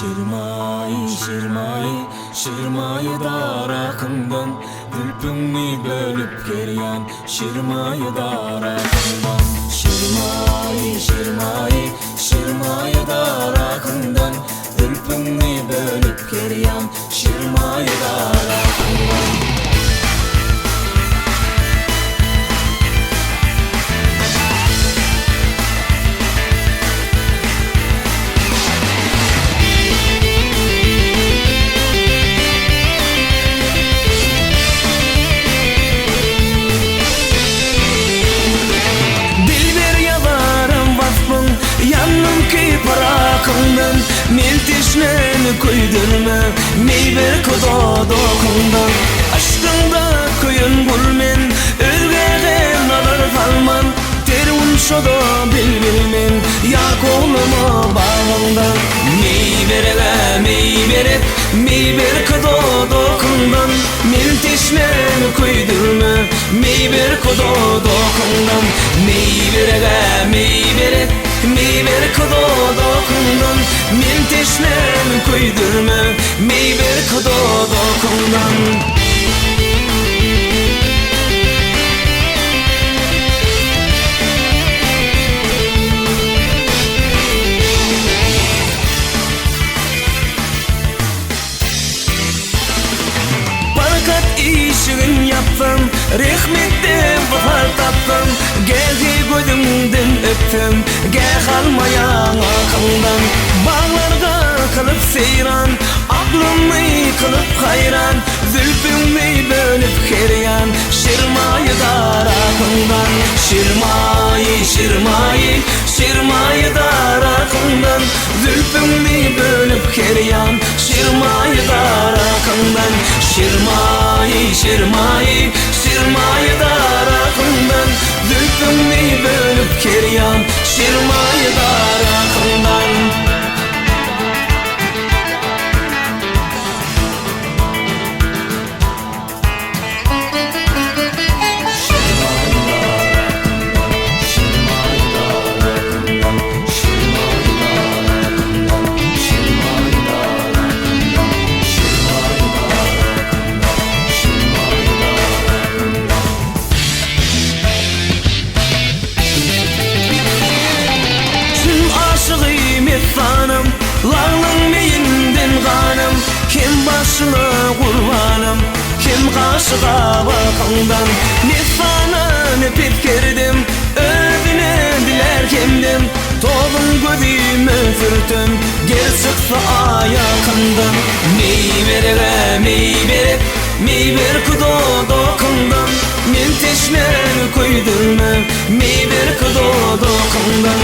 Şirmayi, şirmayi, şirmayi darakından Gülpünni bölüp gelyan şirmayi darakından Şirmayi, şirmayi, şirmayi darakından Gülpünni bölüp gelyan şirmayi darakından parakından miltişneni koydurma meyber koda dokundan aşkında koyun bulmen ölgegen alır falman terun şoda bilbilmen ya koluma bağından meyber koda dokundan miltişneni koydurma meyber koda dokundan meyber koda dokundan men teşnem koydurma meyber koda dokundan barakat işin yaptım rahmette vafal taptım geldi gözümden öptüm gel kalmayan akıldan bağlarda kalıp seyran aklımı kılıp hayran zülfümü bölüp keryan şirmayi darakından şirmayi, şirmayi, şirmayi darakından zülfümü bölüp keryan şirmayi darakından şirmayi, şirmayi, şirmayi darakından zülfümü bölüp keryan şirmayi darakından Lağlın meyinden kanım kim başına kurbanım kim karşıda bakımdan ne sana ne petkerdim ödüne diler kimdim tolun gözüme sürtüm gel sıksa ayakımdan meyber kudo dokundan men teşnem koydurma meyber kudo dokundan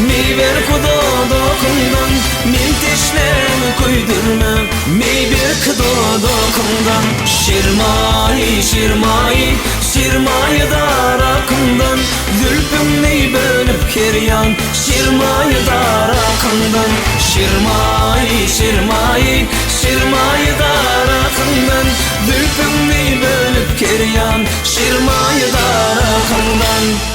meyber kudo dokundan men teşnem koydurma meyber kudo dokundan şirmayi, şirmayi, şirmayi darakından zülfümni bölüp keryan şirmayi darakından şirmayi, şirmayi, şirmayi darakından zülfümni bölüp keryan şirmayi darakından